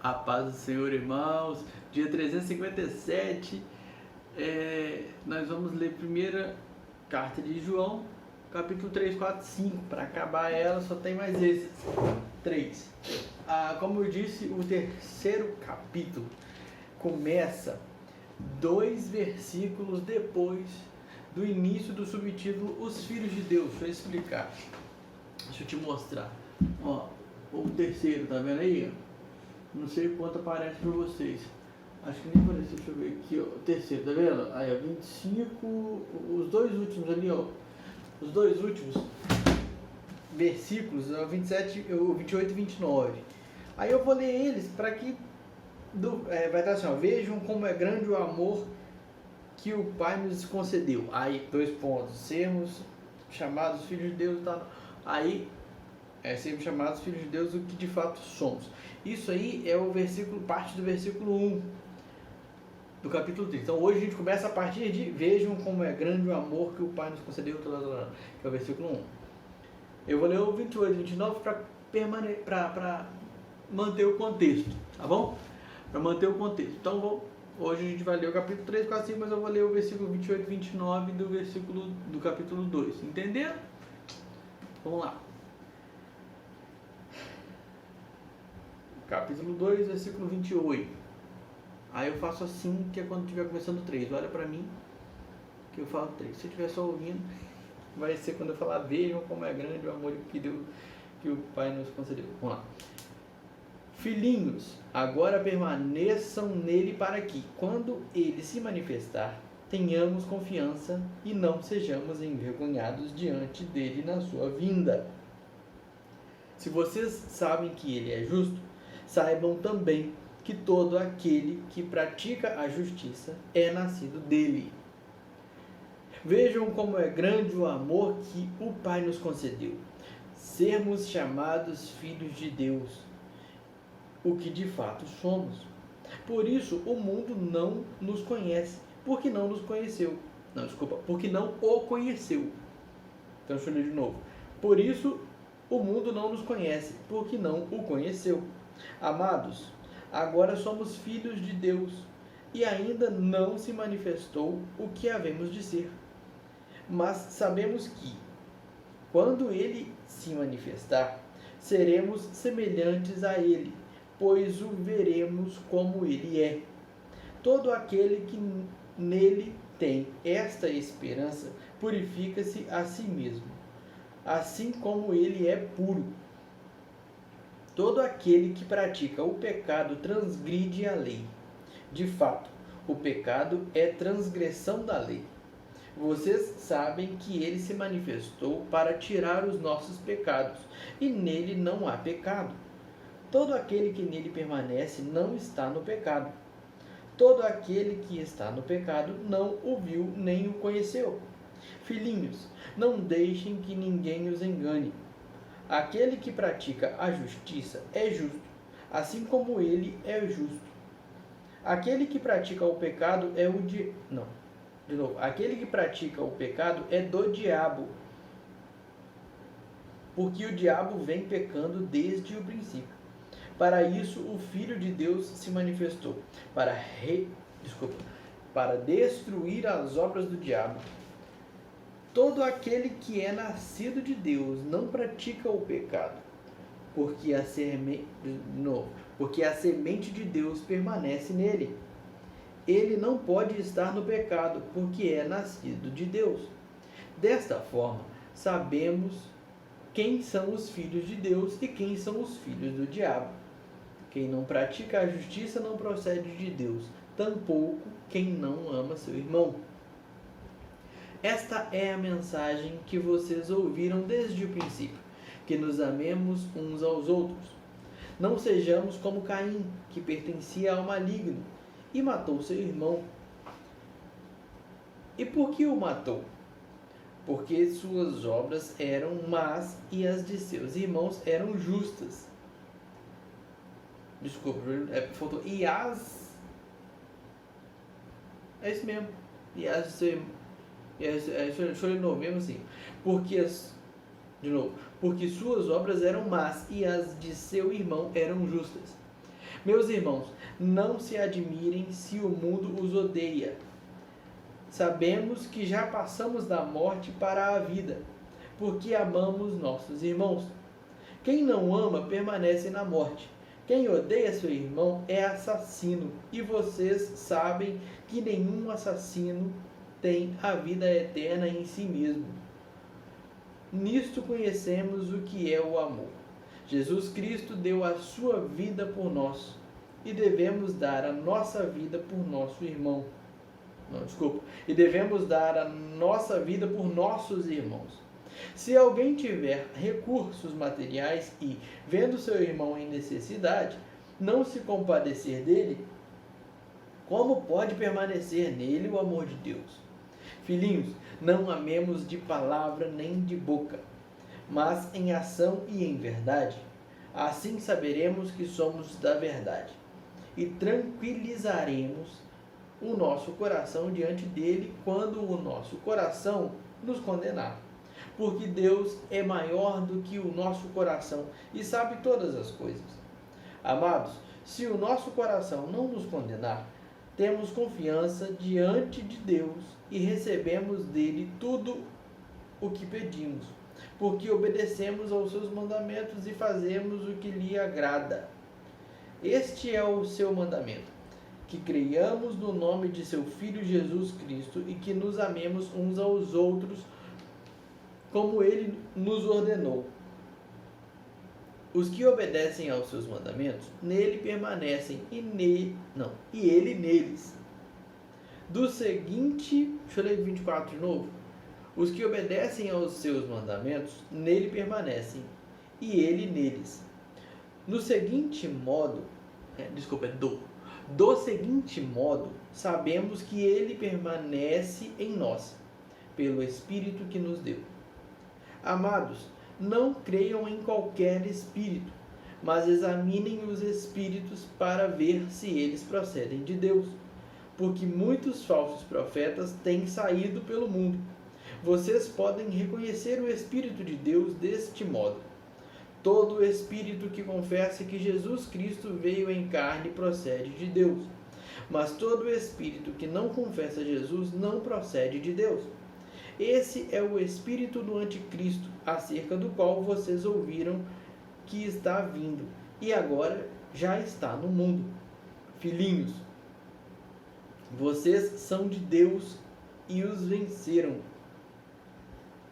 A paz do Senhor, irmãos. Dia 357, nós vamos ler a primeira carta de João, capítulo 3, 4, 5. Para acabar ela, só tem mais esses 3. Como eu disse, o terceiro capítulo começa 2 versículos depois do início do subtítulo Os Filhos de Deus. Deixa eu explicar. Deixa eu te mostrar. O terceiro, tá vendo aí? Não sei quanto aparece para vocês. Acho que nem apareceu, deixa eu ver aqui, o terceiro, tá vendo? Aí, 25, os dois últimos ali, os dois últimos versículos, o 27, o 28 e 29. Aí eu vou ler eles para que, vai estar assim, vejam como é grande o amor que o Pai nos concedeu. Aí, 2 pontos, sermos chamados filhos de Deus, tá? Aí, sermos chamados filhos de Deus, o que de fato somos. Isso aí é o versículo, parte do versículo 1 do capítulo 3. Então hoje a gente começa a partir de vejam como é grande o amor que o Pai nos concedeu, que é o versículo 1. Eu vou ler o 28 e 29 para manter o contexto, tá bom? Para manter o contexto. Então hoje a gente vai ler o capítulo 3, 4, 5, mas eu vou ler o versículo 28 e 29 do capítulo 2. Entenderam? Vamos lá. Capítulo 2, versículo 28. Aí eu faço assim, que é quando estiver começando 3. Olha pra mim, que eu falo 3. Se eu estiver só ouvindo, vai ser quando eu falar, vejam como é grande o amor que o Pai nos concedeu. Vamos lá. Filhinhos, agora permaneçam nele para que, quando ele se manifestar, tenhamos confiança e não sejamos envergonhados diante dele na sua vinda. Se vocês sabem que ele é justo, saibam também que todo aquele que pratica a justiça é nascido dele. Vejam como é grande o amor que o Pai nos concedeu, sermos chamados filhos de Deus, o que de fato somos. Por isso o mundo não nos conhece, porque não nos conheceu. Porque não o conheceu. Então deixa eu ler de novo. Por isso o mundo não nos conhece, porque não o conheceu. Amados, agora somos filhos de Deus, e ainda não se manifestou o que havemos de ser. Mas sabemos que, quando ele se manifestar, seremos semelhantes a ele, pois o veremos como ele é. Todo aquele que nele tem esta esperança purifica-se a si mesmo, assim como ele é puro. Todo aquele que pratica o pecado transgride a lei. De fato, o pecado é transgressão da lei. Vocês sabem que ele se manifestou para tirar os nossos pecados, e nele não há pecado. Todo aquele que nele permanece não está no pecado. Todo aquele que está no pecado não o viu nem o conheceu. Filhinhos, não deixem que ninguém os engane. Aquele que pratica a justiça é justo, assim como ele é justo. Aquele que pratica o pecado Aquele que pratica o pecado é do diabo, porque o diabo vem pecando desde o princípio. Para isso o Filho de Deus se manifestou, para destruir as obras do diabo. Todo aquele que é nascido de Deus não pratica o pecado, porque a semente de Deus permanece nele. Ele não pode estar no pecado, porque é nascido de Deus. Desta forma, sabemos quem são os filhos de Deus e quem são os filhos do diabo. Quem não pratica a justiça não procede de Deus, tampouco quem não ama seu irmão. Esta é a mensagem que vocês ouviram desde o princípio, que nos amemos uns aos outros. Não sejamos como Caim, que pertencia ao maligno e matou seu irmão. E por que o matou? Porque suas obras eram más e as de seus irmãos eram justas. Desculpa, faltou. É isso mesmo. Deixa eu ler de novo, mesmo assim. Porque suas obras eram más e as de seu irmão eram justas. Meus irmãos, não se admirem se o mundo os odeia. Sabemos que já passamos da morte para a vida, porque amamos nossos irmãos. Quem não ama permanece na morte. Quem odeia seu irmão é assassino, e vocês sabem que nenhum assassino tem a vida eterna em si mesmo. Nisto conhecemos o que é o amor. Jesus Cristo deu a sua vida por nós, e devemos dar a nossa vida por nosso irmão. E devemos dar a nossa vida por nossos irmãos. Se alguém tiver recursos materiais e, vendo seu irmão em necessidade, não se compadecer dele, como pode permanecer nele o amor de Deus? Filhinhos, não amemos de palavra nem de boca, mas em ação e em verdade. Assim saberemos que somos da verdade, e tranquilizaremos o nosso coração diante dele quando o nosso coração nos condenar. Porque Deus é maior do que o nosso coração e sabe todas as coisas. Amados, se o nosso coração não nos condenar, temos confiança diante de Deus e recebemos dele tudo o que pedimos, porque obedecemos aos seus mandamentos e fazemos o que lhe agrada. Este é o seu mandamento: que creiamos no nome de seu Filho Jesus Cristo e que nos amemos uns aos outros como ele nos ordenou. Os que obedecem aos seus mandamentos, nele permanecem e ele neles. Do seguinte, deixa eu ler 24 de novo. Os que obedecem aos seus mandamentos, nele permanecem e ele neles. Do seguinte modo, do seguinte modo, sabemos que ele permanece em nós, pelo Espírito que nos deu. Amados, não creiam em qualquer espírito, mas examinem os espíritos para ver se eles procedem de Deus, porque muitos falsos profetas têm saído pelo mundo. Vocês podem reconhecer o Espírito de Deus deste modo: todo espírito que confessa que Jesus Cristo veio em carne procede de Deus, mas todo espírito que não confessa Jesus não procede de Deus. Esse é o espírito do anticristo, acerca do qual vocês ouviram que está vindo, e agora já está no mundo. Filhinhos, vocês são de Deus e os venceram,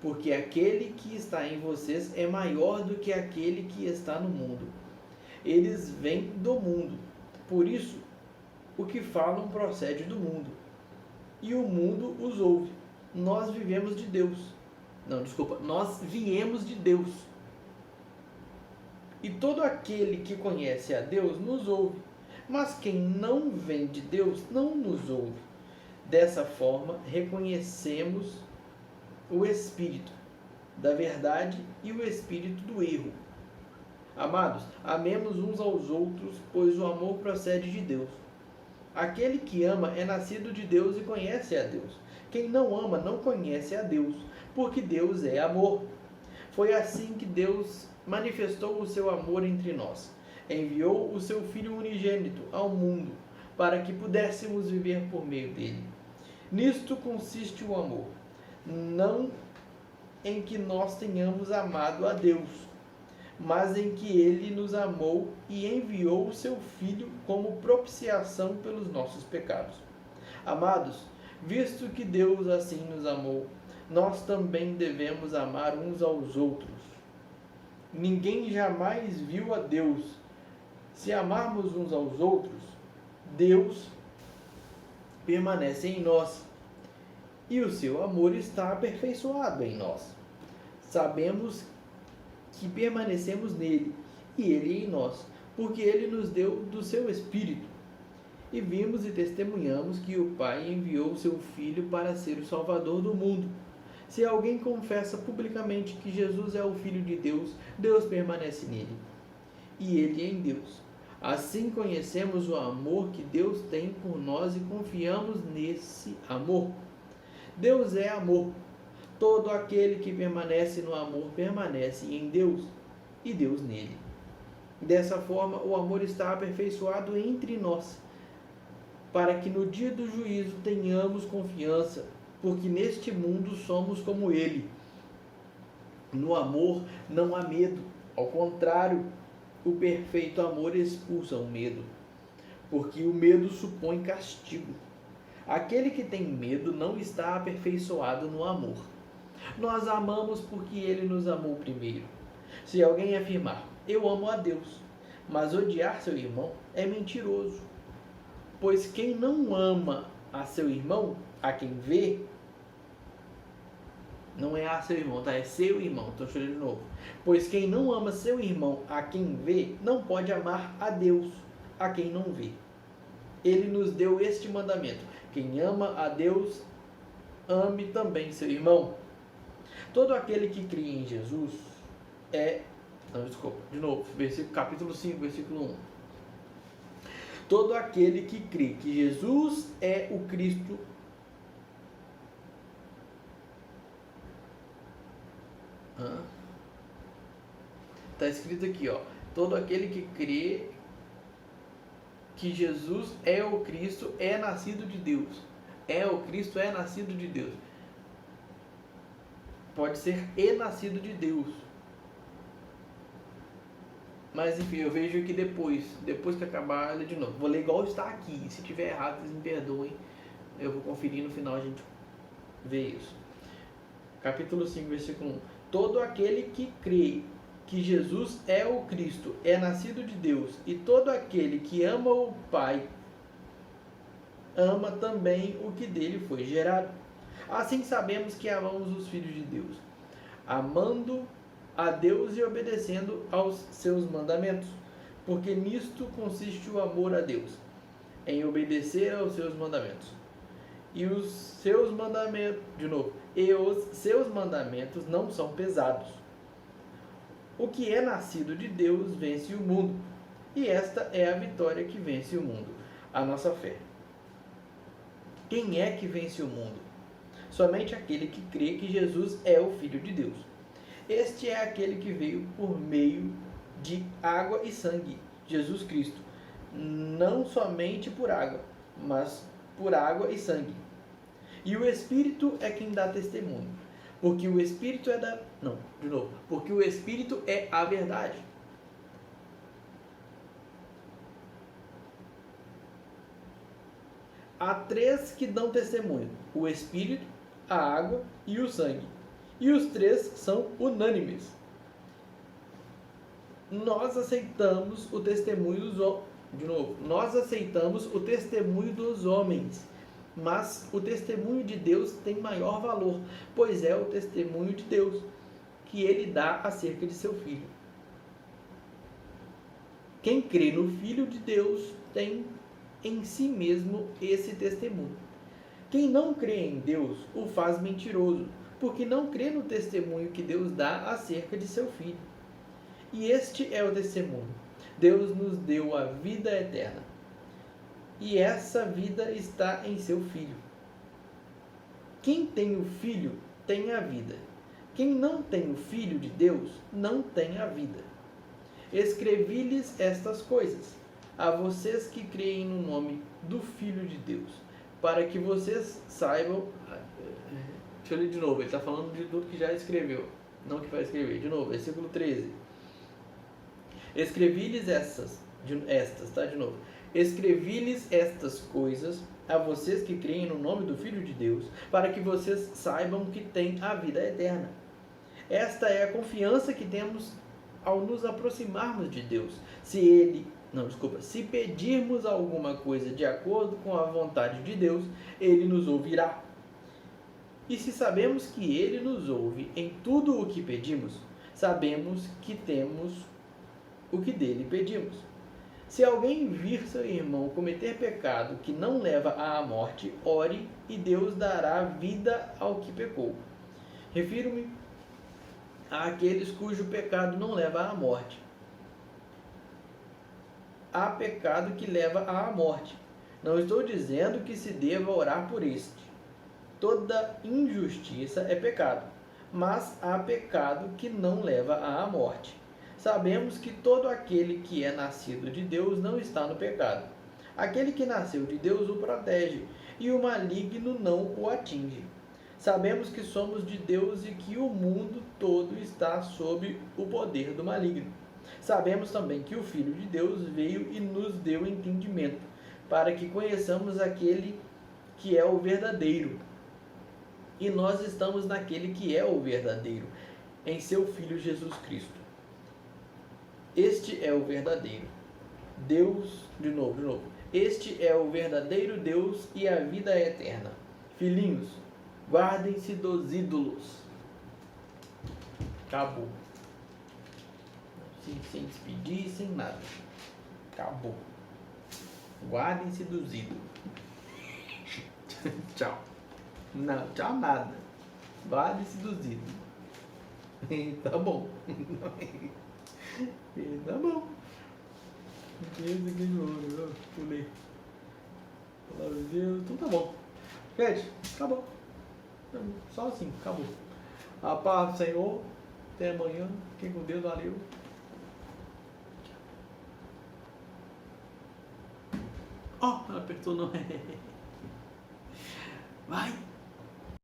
porque aquele que está em vocês é maior do que aquele que está no mundo. Eles vêm do mundo, por isso o que falam procede do mundo, e o mundo os ouve. Nós vivemos de Deus. Nós viemos de Deus. E todo aquele que conhece a Deus nos ouve. Mas quem não vem de Deus não nos ouve. Dessa forma, reconhecemos o espírito da verdade e o espírito do erro. Amados, amemos uns aos outros, pois o amor procede de Deus. Aquele que ama é nascido de Deus e conhece a Deus. Quem não ama não conhece a Deus, porque Deus é amor. Foi assim que Deus manifestou o seu amor entre nós. Enviou o seu Filho unigênito ao mundo, para que pudéssemos viver por meio dele. Nisto consiste o amor, não em que nós tenhamos amado a Deus, mas em que ele nos amou e enviou o seu Filho como propiciação pelos nossos pecados. Amados, visto que Deus assim nos amou, nós também devemos amar uns aos outros. Ninguém jamais viu a Deus. Se amarmos uns aos outros, Deus permanece em nós, e o seu amor está aperfeiçoado em nós. Sabemos que permanecemos nele, e ele em nós, porque ele nos deu do seu Espírito. E vimos e testemunhamos que o Pai enviou o seu Filho para ser o Salvador do mundo. Se alguém confessa publicamente que Jesus é o Filho de Deus, Deus permanece nele, e ele em Deus. Assim conhecemos o amor que Deus tem por nós e confiamos nesse amor. Deus é amor. Todo aquele que permanece no amor permanece em Deus, e Deus nele. Dessa forma, o amor está aperfeiçoado entre nós, para que no dia do juízo tenhamos confiança, porque neste mundo somos como ele. No amor não há medo, ao contrário, o perfeito amor expulsa o medo, porque o medo supõe castigo. Aquele que tem medo não está aperfeiçoado no amor. Nós amamos porque ele nos amou primeiro. Se alguém afirmar, eu amo a Deus, mas odiar seu irmão é mentiroso. Pois quem não ama a seu irmão, a quem vê, não é a seu irmão, tá? É seu irmão. Estou chorando de novo. Pois quem não ama seu irmão, a quem vê, não pode amar a Deus, a quem não vê. Ele nos deu este mandamento: quem ama a Deus, ame também seu irmão. Todo aquele que crê em Jesus capítulo 5, versículo 1. Todo aquele que crê que Jesus é o Cristo está escrito aqui, ó. Todo aquele que crê que Jesus é o Cristo é nascido de Deus. É o Cristo, é nascido de Deus. Pode ser nascido de Deus. Mas enfim, eu vejo que depois que acabar, ele de novo. Vou ler igual está aqui. Se tiver errado, vocês me perdoem. Eu vou conferir no final, a gente vê isso. Capítulo 5, versículo 1. Todo aquele que crê que Jesus é o Cristo é nascido de Deus, e todo aquele que ama o Pai ama também o que dele foi gerado. Assim sabemos que amamos os filhos de Deus, amando a Deus e obedecendo aos seus mandamentos, porque nisto consiste o amor a Deus, em obedecer aos seus mandamentos. E os seus mandamentos não são pesados. O que é nascido de Deus vence o mundo, e esta é a vitória que vence o mundo, a nossa fé. Quem é que vence o mundo? Somente aquele que crê que Jesus é o Filho de Deus. Este é aquele que veio por meio de água e sangue, Jesus Cristo. Não somente por água, mas por água e sangue. E o Espírito é quem dá testemunho. Porque o Espírito porque o Espírito é a verdade. Há três que dão testemunho: o Espírito, a água e o sangue. E os três são unânimes. Nós aceitamos o testemunho dos homens, mas o testemunho de Deus tem maior valor, pois é o testemunho de Deus que ele dá acerca de seu Filho. Quem crê no Filho de Deus tem em si mesmo esse testemunho. Quem não crê em Deus o faz mentiroso, porque não crê no testemunho que Deus dá acerca de seu Filho. E este é o testemunho: Deus nos deu a vida eterna, e essa vida está em seu Filho. Quem tem o Filho tem a vida. Quem não tem o Filho de Deus não tem a vida. Escrevi-lhes estas coisas a vocês que creem no nome do Filho de Deus, para que vocês saibam. Deixa eu ler de novo, ele está falando de tudo que já escreveu, não que vai escrever. De novo, versículo 13. Escrevi-lhes Escrevi-lhes estas coisas a vocês que creem no nome do Filho de Deus, para que vocês saibam que têm a vida eterna. Esta é a confiança que temos ao nos aproximarmos de Deus. Se pedirmos alguma coisa de acordo com a vontade de Deus, ele nos ouvirá. E se sabemos que ele nos ouve em tudo o que pedimos, sabemos que temos o que dele pedimos. Se alguém vir seu irmão cometer pecado que não leva à morte, ore e Deus dará vida ao que pecou. Refiro-me àqueles cujo pecado não leva à morte. Há pecado que leva à morte. Não estou dizendo que se deva orar por este. Toda injustiça é pecado, mas há pecado que não leva à morte. sabemos que todo aquele que é nascido de Deus não está no pecado. Aquele que nasceu de Deus o protege, e o maligno não o atinge. Sabemos que somos de Deus e que o mundo todo está sob o poder do maligno. Sabemos também que o Filho de Deus veio e nos deu entendimento, para que conheçamos aquele que é o verdadeiro. E nós estamos naquele que é o verdadeiro, em seu Filho Jesus Cristo. Este é o verdadeiro Deus, de novo. Este é o verdadeiro Deus e a vida eterna. Filhinhos, guardem-se dos ídolos. Acabou. Sem despedir, sem nada. Acabou. Guardem-se dos ídolos. Tchau. Não, tchau nada. Guardem-se dos ídolos. Tá bom. Tá bom. Esse aqui de novo, pulei. Palavra de Deus, então tá bom. Gente, acabou. Só assim, acabou. A paz do Senhor. Até amanhã. Fiquem com Deus, valeu. Ó, ela apertou não. Vai.